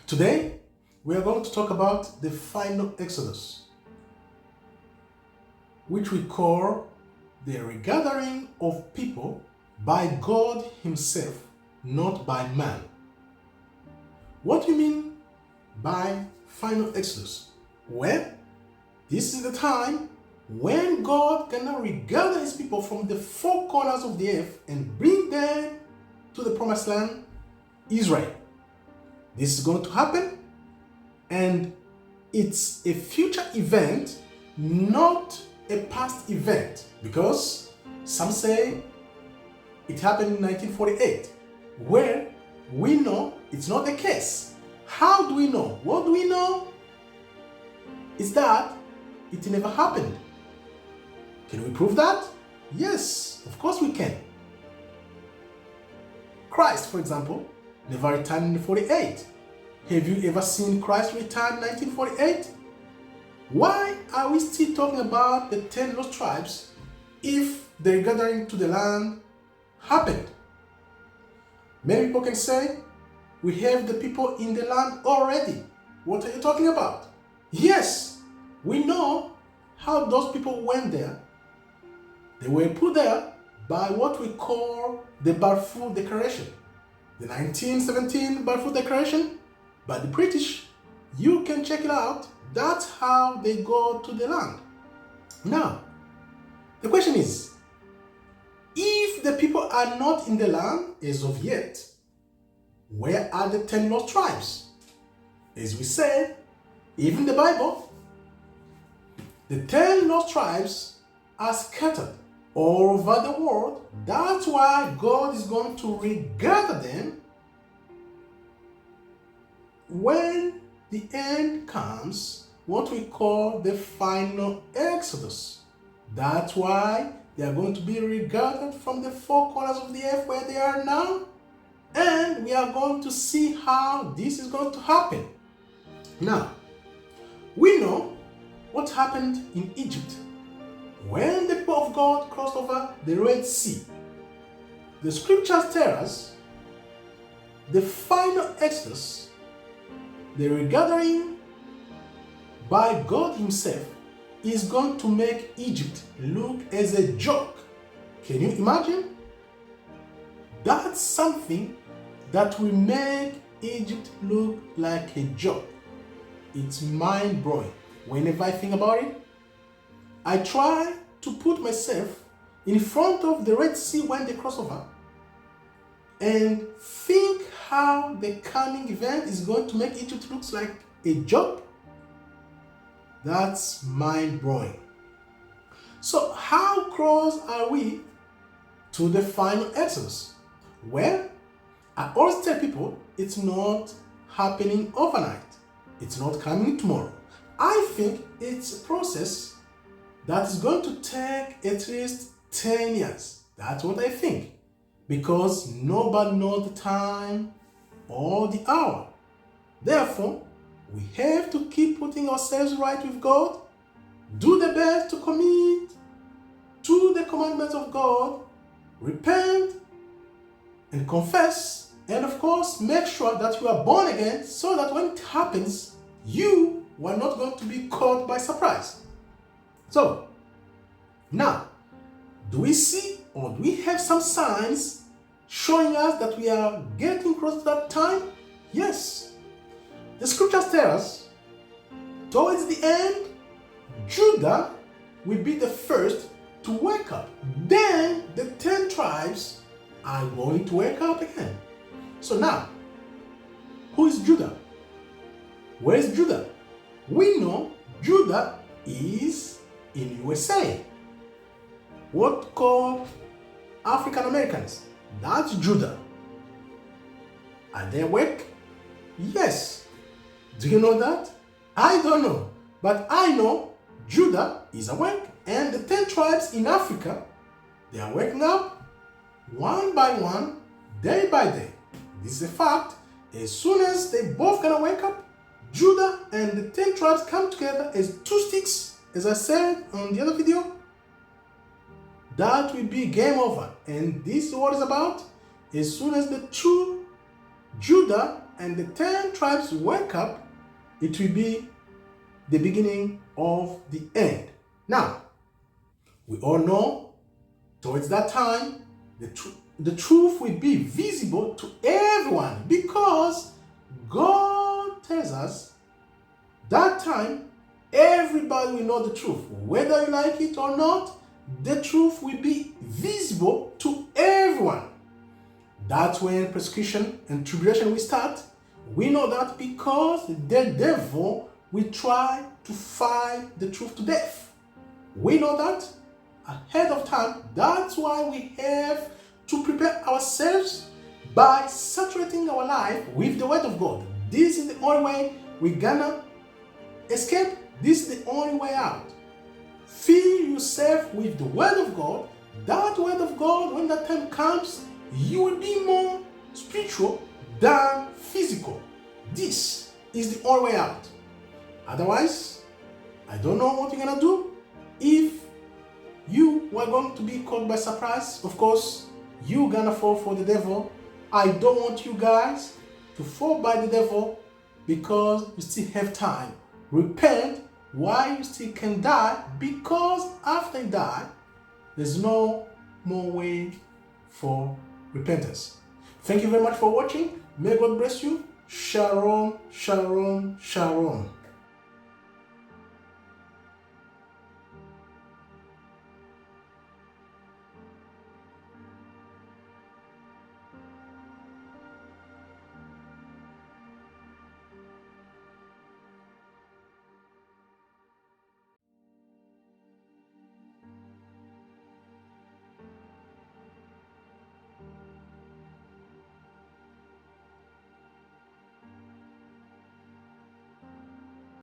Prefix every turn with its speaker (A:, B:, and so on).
A: Today, we are going to talk about the final Exodus, which we call the regathering of people by God Himself, not by man. What do you mean by final Exodus? Well, this is the time when God gonna regather His people from the four corners of the earth and bring them to the promised land, Israel. This is going to happen, and it's a future event, not a past event, because some say it happened in 1948, where we know it's not the case. How do we know? What do we know? Is that it never happened. Can we prove that? Yes, of course we can. Christ, for example, never returned in 48. Have you ever seen Christ return in 1948? Why are we still talking about the 10 lost tribes if the gathering to the land happened? Many people can say, we have the people in the land already. What are you talking about? Yes, we know how those people went there. They were put there by what we call the Balfour Declaration. The 1917 Balfour Declaration by the British. You can check it out. That's how they go to the land. Now, the question is, if the people are not in the land as of yet, where are the 10 lost tribes? As we said, even in the Bible, the 10 lost tribes are scattered all over the world. That's why God is going to regather them when the end comes, what we call the final Exodus. That's why they are going to be regathered from the four corners of the earth where they are now, and we are going to see how this is going to happen. Now, we know what happened in Egypt when the people of God crossed over the Red Sea. The scriptures tell us the final Exodus, the regathering by God Himself, is going to make Egypt look as a joke. Can you imagine? That's something that will make Egypt look like a joke. It's mind-blowing. Whenever I think about it, I try to put myself in front of the Red Sea when they cross over and think how the coming event is going to make Egypt look like a joke. That's mind-blowing. So how close are we to the final Exodus? Well, I always tell people it's not happening overnight. It's not coming tomorrow. I think it's a process that is going to take at least 10 years. That's what I think. Because nobody knows the time or the hour. Therefore, we have to keep putting ourselves right with God, do the best to commit to the commandments of God, repent and confess, and of course, make sure that you are born again so that when it happens, you are not going to be caught by surprise. So, now, do we see or do we have some signs showing us that we are getting close to that time? Yes. The scriptures tell us, towards the end, Judah will be the first to wake up. Then the 10 tribes are going to wake up again. So now, who is Judah? Where is Judah? We know Judah is in USA. What called African Americans? That's Judah. Are they awake? Yes. Do you know that? I don't know. But I know Judah is awake, and the 10 tribes in Africa, they are waking up one by one, day by day. This is a fact. As soon as they both gonna wake up, Judah and the 10 tribes come together as two sticks, as I said on the other video. That will be game over. And this is what it's about. As soon as the true Judah and the 10 tribes wake up, it will be the beginning of the end. Now, we all know towards that time, the truth will be visible to everyone, because God tells us that time everybody will know the truth. Whether you like it or not, the truth will be visible to everyone. That's when persecution and tribulation will start. We know that because the devil will try to fight the truth to death. We know that ahead of time. That's why we have to prepare ourselves by saturating our life with the Word of God. This is the only way we're gonna escape. This is the only way out. Fill yourself with the Word of God. That Word of God, when that time comes, you will be more spiritual than physical. This is the only way out. Otherwise, I don't know what you're gonna do. If you were going to be caught by surprise, of course, you're gonna fall for the devil. I don't want you guys to fall by the devil, because you still have time. Repent while you still can die, because after you die, there's no more way for repentance. Thank you very much for watching. May God bless you. Shalom, shalom, shalom.